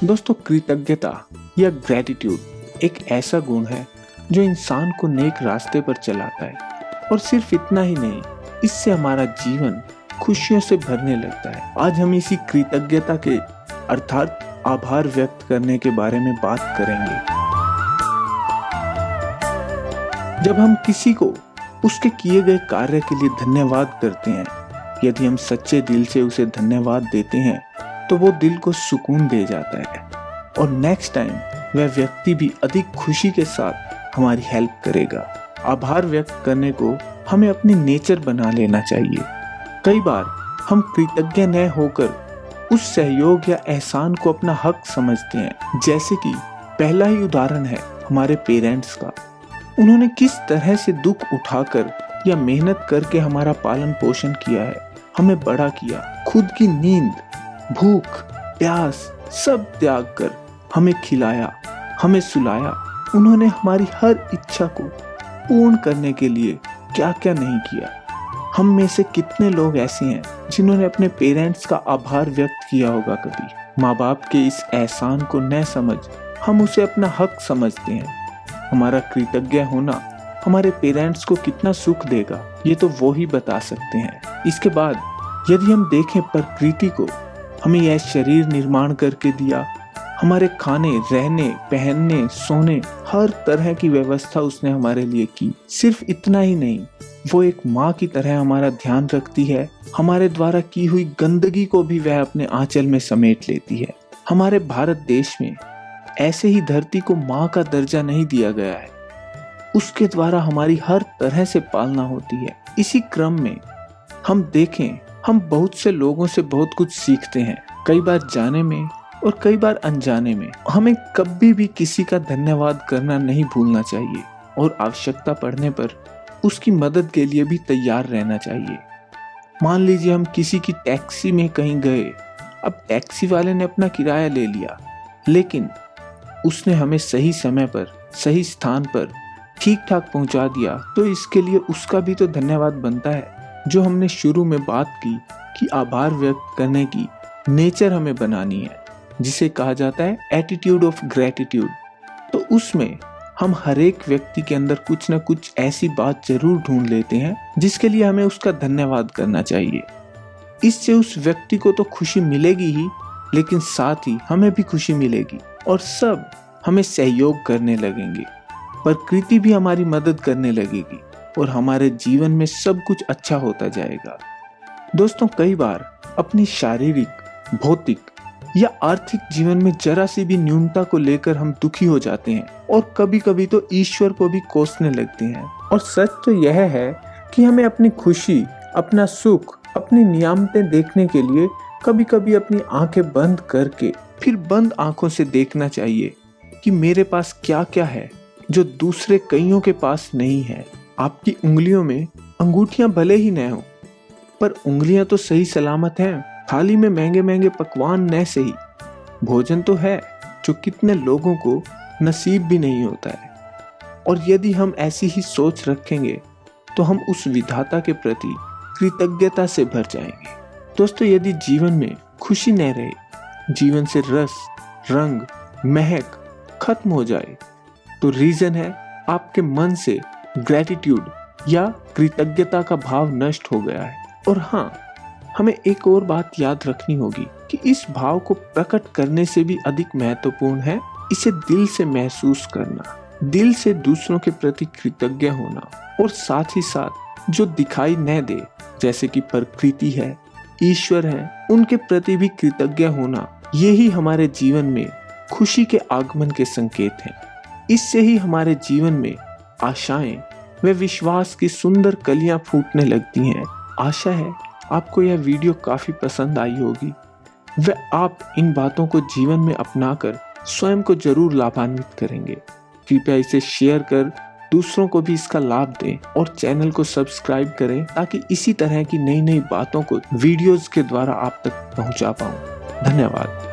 दोस्तों, कृतज्ञता या ग्रैटिट्यूड एक ऐसा गुण है जो इंसान को नेक रास्ते पर चलाता है। और सिर्फ इतना ही नहीं, इससे हमारा जीवन खुशियों से भरने लगता है। आज हम इसी कृतज्ञता के अर्थात आभार व्यक्त करने के बारे में बात करेंगे। जब हम किसी को उसके किए गए कार्य के लिए धन्यवाद करते हैं, यदि हम सच्चे दिल से उसे धन्यवाद देते हैं तो वो दिल को सुकून दे जाता है और नेक्स्ट टाइम वह व्यक्ति भी अधिक खुशी के साथ हमारी हेल्प करेगा। आभार व्यक्त करने को हमें अपनी नेचर बना लेना चाहिए। कई बार हम कृतज्ञ न होकर उस सहयोग या एहसान को अपना हक समझते हैं। जैसे कि पहला ही उदाहरण है हमारे पेरेंट्स का। उन्होंने किस तरह से दुख उठाकर या मेहनत करके हमारा पालन पोषण किया है, हमें बड़ा किया, खुद की नींद, भूख, प्यास सब त्याग कर हमें खिलाया, हमें सुलाया। उन्होंने हमारी हर इच्छा को पूर्ण करने के लिए क्या क्या नहीं किया। हम में से कितने लोग ऐसे हैं जिन्होंने अपने पेरेंट्स का आभार व्यक्त किया होगा कभी। माँ बाप के इस एहसान को न समझ हम उसे अपना हक समझते हैं। हमारा कृतज्ञ होना हमारे पेरेंट्स को कितना सुख देगा, ये तो वो ही बता सकते हैं। इसके बाद यदि हम देखें, प्रकृति को हमें यह शरीर निर्माण करके दिया, हमारे खाने, रहने, पहनने, सोने, हर तरह की व्यवस्था उसने हमारे लिए की। सिर्फ इतना ही नहीं, वो एक माँ की तरह हमारा ध्यान रखती है। हमारे द्वारा की हुई गंदगी को भी वह अपने आंचल में समेट लेती है। हमारे भारत देश में ऐसे ही धरती को माँ का दर्जा नहीं दिया गया है। उसके द्वारा हमारी हर तरह से पालना होती है। इसी क्रम में हम देखें, हम बहुत से लोगों से बहुत कुछ सीखते हैं, कई बार जाने में और कई बार अनजाने में। हमें कभी भी किसी का धन्यवाद करना नहीं भूलना चाहिए और आवश्यकता पड़ने पर उसकी मदद के लिए भी तैयार रहना चाहिए। मान लीजिए हम किसी की टैक्सी में कहीं गए, अब टैक्सी वाले ने अपना किराया ले लिया, लेकिन उसने हमें सही समय पर, सही स्थान पर ठीक ठाक पहुंचा दिया, तो इसके लिए उसका भी तो धन्यवाद बनता है। जो हमने शुरू में बात की कि आभार व्यक्त करने की नेचर हमें बनानी है, जिसे कहा जाता है एटीट्यूड ऑफ ग्रैटिट्यूड। तो उसमें हम हर एक व्यक्ति के अंदर कुछ न कुछ ऐसी बात जरूर ढूंढ लेते हैं जिसके लिए हमें उसका धन्यवाद करना चाहिए। इससे उस व्यक्ति को तो खुशी मिलेगी ही, लेकिन साथ ही हमें भी खुशी मिलेगी और सब हमें सहयोग करने लगेंगे। प्रकृति भी हमारी मदद करने लगेगी और हमारे जीवन में सब कुछ अच्छा होता जाएगा। दोस्तों, कई बार अपनी शारीरिक, भौतिक या आर्थिक जीवन में जरा सी भी न्यूनता को लेकर हम दुखी हो जाते हैं और कभी कभी तो ईश्वर को भी कोसने लगते हैं। और सच तो यह है कि हमें अपनी खुशी, अपना सुख, अपनी नियामतें देखने के लिए कभी कभी अपनी आंखें बंद करके फिर बंद आंखों से देखना चाहिए कि मेरे पास क्या क्या है जो दूसरे कईयों के पास नहीं है। आपकी उंगलियों में अंगूठियां भले ही न हो, पर उंगलियां तो सही सलामत हैं। थाली में महंगे महंगे पकवान न सही, भोजन तो है जो कितने लोगों को नसीब भी नहीं होता है। और यदि हम ऐसी ही सोच रखेंगे तो हम उस विधाता के प्रति कृतज्ञता से भर जाएंगे। दोस्तों, यदि जीवन में खुशी न रहे, जीवन से रस, रंग, महक खत्म हो जाए, तो रीजन है आपके मन से ग्रैटिट्यूड या कृतज्ञता का भाव नष्ट हो गया है। और हाँ, हमें एक और बात याद रखनी होगी कि इस भाव को प्रकट करने से भी अधिक महत्वपूर्ण है इसे दिल से महसूस करना, दिल से दूसरों के प्रति कृतज्ञ होना, और साथ ही साथ जो दिखाई न दे, जैसे कि प्रकृति है, ईश्वर है, उनके प्रति भी कृतज्ञ होना। यही हमारे जीवन में खुशी के आगमन के संकेत हैं। इससे ही हमारे जीवन में आशाएं व विश्वास की सुंदर कलियां फूटने लगती हैं। आशा है आपको यह वीडियो काफी पसंद आई होगी व आप इन बातों को जीवन में अपनाकर स्वयं को जरूर लाभान्वित करेंगे। कृपया इसे शेयर कर दूसरों को भी इसका लाभ दें और चैनल को सब्सक्राइब करें ताकि इसी तरह की नई नई बातों को वीडियोस के द्वारा आप तक पहुंचा पाऊं। धन्यवाद।